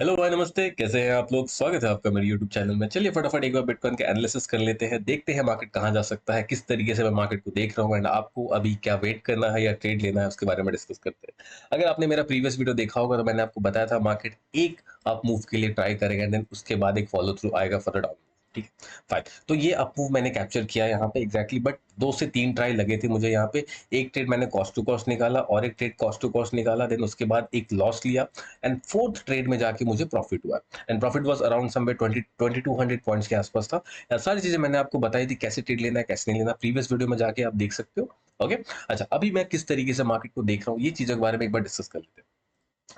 Hello भाई, नमस्ते। कैसे हैं आप लोग? स्वागत है आपका मेरे यूट्यूब चैनल में। चलिए फटाफट एक बार बिटकॉइन का एनालिसिस कर लेते हैं, देखते हैं मार्केट कहाँ जा सकता है, किस तरीके से मैं मार्केट को देख रहा हूँ एंड आपको अभी क्या वेट करना है या ट्रेड लेना है उसके बारे में डिस्कस करते हैं। अगर आपने मेरा प्रीवियस वीडियो देखा होगा तो मैंने आपको बताया था मार्केट एक अप मूव के लिए ट्राई करेगा एंड देन उसके बाद एक फॉलो थ्रू आएगा फॉर द डाउन। ठीक है, फाइन। तो ये अप मूव मैंने कैप्चर किया यहाँ पे एग्जैक्टली, बट 2 से 3 ट्राई लगे थे मुझे यहाँ पे। एक ट्रेड मैंने कॉस्ट टू कॉस्ट निकाला और एक ट्रेड कॉस्ट टू कॉस्ट निकाला, देन उसके बाद एक लॉस लिया एंड फोर्थ ट्रेड में जाके मुझे प्रॉफिट हुआ and profit was around somewhere 2200 points के आसपास था। सारी चीजें मैंने आपको बताई थी, कैसे ट्रेड लेना है कैसे नहीं लेना, प्रीवियस वीडियो में जाके आप देख सकते हो। ओके। अच्छा, अभी मैं किस तरीके से मार्केट को देख रहा हूँ ये चीजों के बारे में एक बार डिस्कस कर लेते हैं।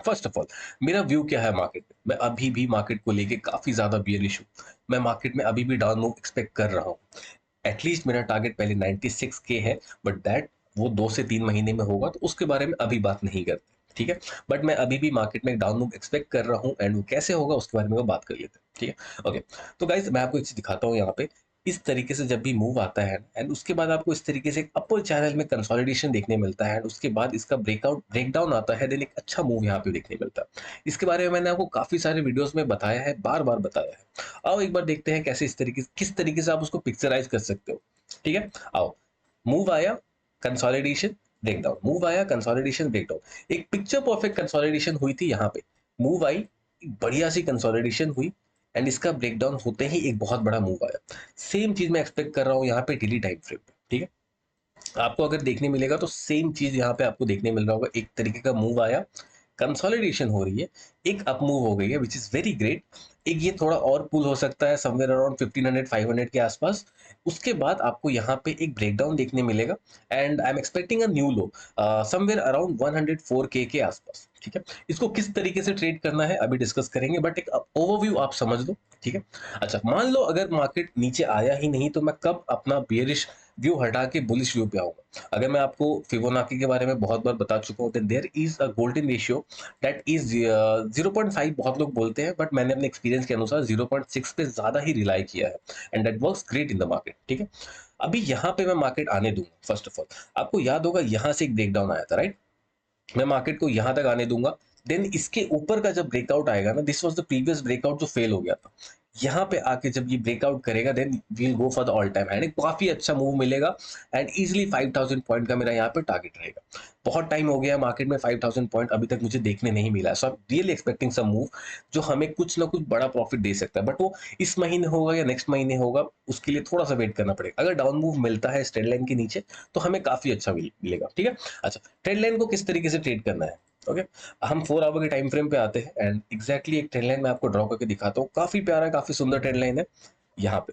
फर्स्ट ऑफ ऑल, मेरा व्यू क्या है मार्केट में? मैं अभी भी मार्केट को लेके काफी ज्यादा बियरिश हूँ। मैं मार्केट में अभी भी डाउन मूव एक्सपेक्ट कर रहा हूँ। एटलीस्ट मेरा टारगेट पहले 96K है, बट दैट वो 2 से 3 महीने में होगा तो उसके बारे में अभी बात नहीं करते। ठीक है, बट मैं अभी भी मार्केट में एक डाउन मूव एक्सपेक्ट कर रहा हूँ एंड वो कैसे होगा उसके बारे में वो बात कर लेते हैं। ठीक है, ओके। तो गाइस, मैं आपको एक चीज दिखाता हूँ यहाँ पे। इस तरीके से जब भी मूव आता है एंड उसके बाद आपको इस तरीके से एक अपर चैनल में कंसोलिडेशन देखने मिलता है, उसके बाद इसका ब्रेकआउट ब्रेकडाउन आता है, देन एक अच्छा मूव यहाँ पे देखने मिलता है। इसके बारे में मैंने आपको काफी सारे वीडियोस में बताया है, बार बार बताया है। आओ एक बार देखते हैं कैसे इस तरीके किस तरीके से आप उसको पिक्चराइज कर सकते हो। ठीक है, आओ। मूव आया, कंसोलिडेशन, ब्रेकडाउन, मूव आया, कंसोलिडेशन, ब्रेकडाउन। एक पिक्चर परफेक्ट कंसोलिडेशन हुई थी यहाँ पे। मूव आई, एक बढ़िया सी कंसोलिडेशन हुई एंड इसका ब्रेकडाउन होते ही एक बहुत बड़ा मूव आया। सेम चीज मैं एक्सपेक्ट कर रहा हूँ यहाँ पे डेली टाइम फ्रेम पे। ठीक है, आपको अगर देखने मिलेगा तो सेम चीज यहाँ पे आपको देखने मिल रहा होगा। एक तरीके का मूव आया, कंसोलिडेशन हो रही है, एक अप मूव हो गई है विच इज वेरी ग्रेट। एक ये थोड़ा और पुल हो सकता है समवेयर अराउंड 1500 500 के आसपास। उसके बाद आपको यहाँ पे एक ब्रेकडाउन देखने मिलेगा and I am expecting a new low somewhere around 104K के आसपास। ठीक है, इसको किस तरीके से ट्रेड करना है अभी डिस्कस करेंगे, बट एक ओवरव्यू आप समझ लो। ठीक है, अच्छा, मान लो अगर मार्केट नीचे आया ही नहीं तो मैं कब अपना बेयरिश व्यू हटा के बुलिश व्यू पे आऊंगा? अगर मैं आपको फिबोनाची के बारे में बहुत बार बता चुका हूँ, there is a golden ratio that is 0.5 बहुत लोग बोलते हैं, बट मैंने अपने एक्सपीरियंस के अनुसार 0.6 पे ज्यादा ही रिलाई किया है and that works great in the market. ठीक है, अभी यहाँ पे मैं मार्केट आने दूंगा। फर्स्ट ऑफ ऑल, आपको याद होगा यहाँ से एक ब्रेकडाउन आया था, राइट? मैं मार्केट को यहां तक आने दूंगा, देन इसके ऊपर का जब ब्रेकआउट आएगा ना, this was the previous breakout जो फेल हो गया था। यहाँ पे आके जब ये ब्रेकआउट करेगा then we'll go for the all time and काफी अच्छा मूव मिलेगा एंड इजिली 5000 पॉइंट का मेरा यहाँ पे टारगेट रहेगा। बहुत टाइम हो गया मार्केट में 5000 पॉइंट अभी तक मुझे देखने नहीं मिला है, so I am really expecting some move जो हमें कुछ ना कुछ बड़ा प्रॉफिट दे सकता है, बट वो इस महीने होगा या नेक्स्ट महीने होगा उसके लिए थोड़ा सा वेट करना पड़ेगा। अगर डाउन मूव मिलता है स्ट्रेट लाइन के नीचे तो हमें काफी अच्छा मिलेगा। ठीक है, अच्छा, ट्रेंड लाइन को किस तरीके से ट्रेड करना है? ओके, हम 4 आवर के टाइम फ्रेम पे आते हैं एंड एग्जैक्टली एक ट्रेंड लाइन मैं आपको ड्रॉ करके दिखाता हूँ। काफी प्यारा है, काफी सुंदर ट्रेंड लाइन है यहाँ पे।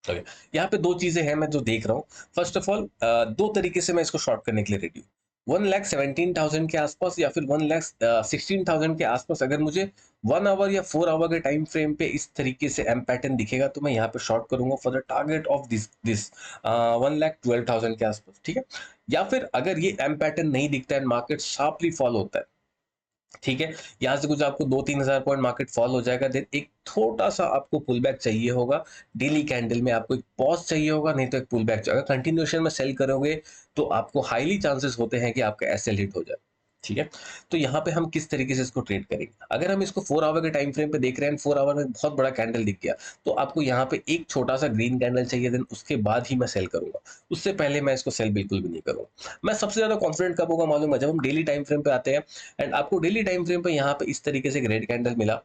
ओके, यहाँ पे दो चीजें हैं मैं जो देख रहा हूँ। फर्स्ट ऑफ ऑल, दो तरीके से मैं इसको शॉर्ट करने के लिए रेडी हूँ। 1,17,000 के आसपास या फिर 1,16,000 के आसपास अगर मुझे 1 आवर या 4 आवर के टाइम फ्रेम पे इस तरीके से एम पैटर्न दिखेगा तो मैं यहाँ पे शॉर्ट करूंगा for the target of this 1,12,000 के आसपास। ठीक है, या फिर अगर ये एम पैटर्न नहीं दिखता है, मार्केट शार्पली फॉल होता है, ठीक है, यहाँ से कुछ आपको 2-3 हजार पॉइंट मार्केट फॉल हो जाएगा, देन एक छोटा सा आपको पुल बैक चाहिए होगा। डेली कैंडल में आपको एक पॉज चाहिए होगा, नहीं तो एक पुल बैक। अगर कंटिन्यूएशन में सेल करोगे तो आपको हाईली चांसेस होते हैं कि आपका एसएल हिट हो जाए। ठीक है, तो यहाँ पे हम किस तरीके से इसको ट्रेड करेंगे? अगर हम इसको 4 आवर के टाइम फ्रेम पे देख रहे हैं, 4 आवर में बहुत बड़ा कैंडल दिख गया तो आपको यहाँ पे एक छोटा सा ग्रीन कैंडल चाहिए, देन उसके बाद ही मैं सेल करूंगा। उससे पहले मैं इसको सेल बिल्कुल भी नहीं करूंगा। मैं सबसे ज्यादा कॉन्फिडेंट कब होगा मालूम है? जब हम डेली टाइम फ्रेम पे आते हैं एंड आपको डेली टाइम फ्रेम पे यहाँ पे इस तरीके से एक रेड कैंडल मिला,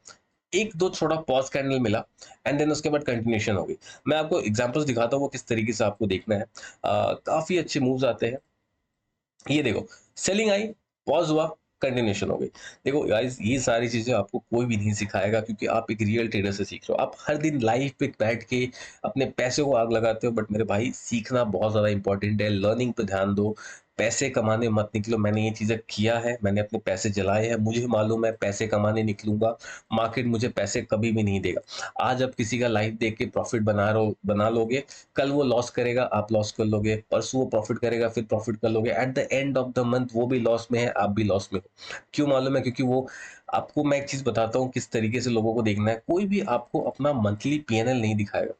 एक दो छोटा पॉज कैंडल मिला एंड देन उसके बाद कंटिन्यूएशन हो गई। मैं आपको एग्जांपल्स दिखाता हूँ वो किस तरीके से आपको देखना है। काफी अच्छे मूव्स आते हैं। ये देखो, सेलिंग आई, पॉज हुआ, कंटिन्यूएशन हो गई। देखो गाइस, ये सारी चीजें आपको कोई भी नहीं सिखाएगा क्योंकि आप एक रियल ट्रेडर से सीख रहे हो। आप हर दिन लाइव पे बैठ के अपने पैसे को आग लगाते हो, बट मेरे भाई सीखना बहुत ज्यादा इंपॉर्टेंट है। लर्निंग पे ध्यान दो, पैसे कमाने मत निकलो। मैंने ये चीजें किया है, मैंने अपने पैसे जलाए हैं, मुझे मालूम है पैसे कमाने निकलूंगा, मार्केट मुझे पैसे कभी भी नहीं देगा। आज आप किसी का लाइफ देख के प्रॉफिट बना लोगे, कल वो लॉस करेगा, आप लॉस कर लोगे, परसों वो प्रॉफिट करेगा, फिर प्रॉफिट कर लोगे, at the end of the month वो भी लॉस में है, आप भी लॉस में हो। क्यों मालूम है? क्योंकि वो आपको, मैं एक चीज बताता हूँ किस तरीके से लोगों को देखना है। कोई भी आपको अपना मंथली पीएनएल नहीं दिखाएगा,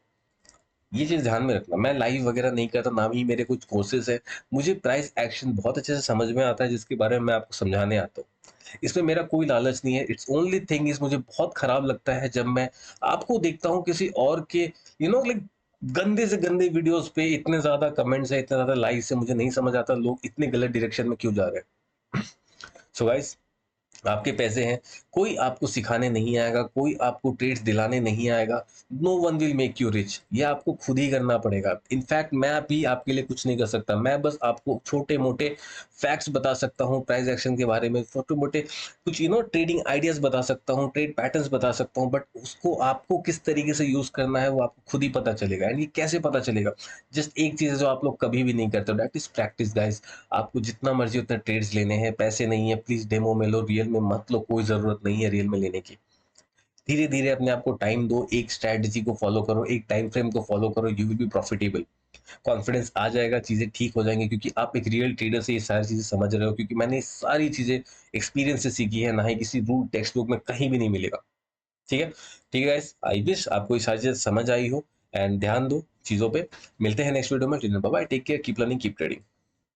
ये चीज ध्यान में रखना। मैं लाइव वगैरह नहीं करता, ना ही मेरे कुछ कोर्सेज है। मुझे प्राइस एक्शन बहुत अच्छे से समझ में आता है जिसके बारे में मैं आपको समझाने आता हूँ। इसमें मेरा कोई लालच नहीं है। इट्स ओनली थिंग इज़ मुझे बहुत खराब लगता है जब मैं आपको देखता हूँ किसी और के लाइक गंदे से गंदे वीडियोज़ पे इतने ज़्यादा कमेंट्स हैं, इतने ज़्यादा लाइक्स हैं, मुझे नहीं समझ आता लोग इतने गलत डायरेक्शन में क्यों जा रहे हैं। सो गाइस, आपके पैसे हैं, कोई आपको सिखाने नहीं आएगा, कोई आपको ट्रेड्स दिलाने नहीं आएगा, no one will make you rich, ये आपको खुद ही करना पड़ेगा। इनफैक्ट मैं भी आपके लिए कुछ नहीं कर सकता, मैं बस आपको छोटे-मोटे फैक्ट्स बता सकता हूँ, प्राइस एक्शन के बारे में, छोटे-मोटे कुछ ट्रेडिंग आइडियाज़ बता सकता हूँ, ट्रेड पैटर्न्स बता सकता हूँ, बट उसको आपको किस तरीके से यूज़ करना है, वो आपको खुद ही पता चलेगा। एंड ये कैसे पता चलेगा? जस्ट एक चीज़ है जो आप लोग कभी भी नहीं करते हो, दैट इज़ प्रैक्टिस गाइज़। आपको जितना मर्ज़ी उतना ट्रेड्स लेने हैं, पैसे नहीं है, प्लीज़ डेमो में लो, रियल में मत लो, कोई ज़रूरत नहीं है रियल में लेने की। धीरे-धीरे अपने आप को टाइम दो, एक स्ट्रैटेजी को फ़ॉलो करो, एक टाइम फ्रेम को फ़ॉलो करो, you will be profitable. Confidence आ जाएगा, चीज़ें ठीक हो जाएँगी क्योंकि आप एक रियल ट्रेडर से ये सारी चीज़ें समझ रहे हो, क्योंकि मैंने ये सारी चीज़ें एक्सपीरियंस से सीखी है, ना ही किसी रूल टेक्स्ट बुक में कहीं भी नहीं मिलेगा। ठीक है? ठीक है गाइस, आई विश आपको ये सारी चीज़ें समझ आई हो एंड ध्यान दो चीज़ों पे। मिलते हैं नेक्स्ट वीडियो में, till then bye bye, take care, keep learning, keep trading.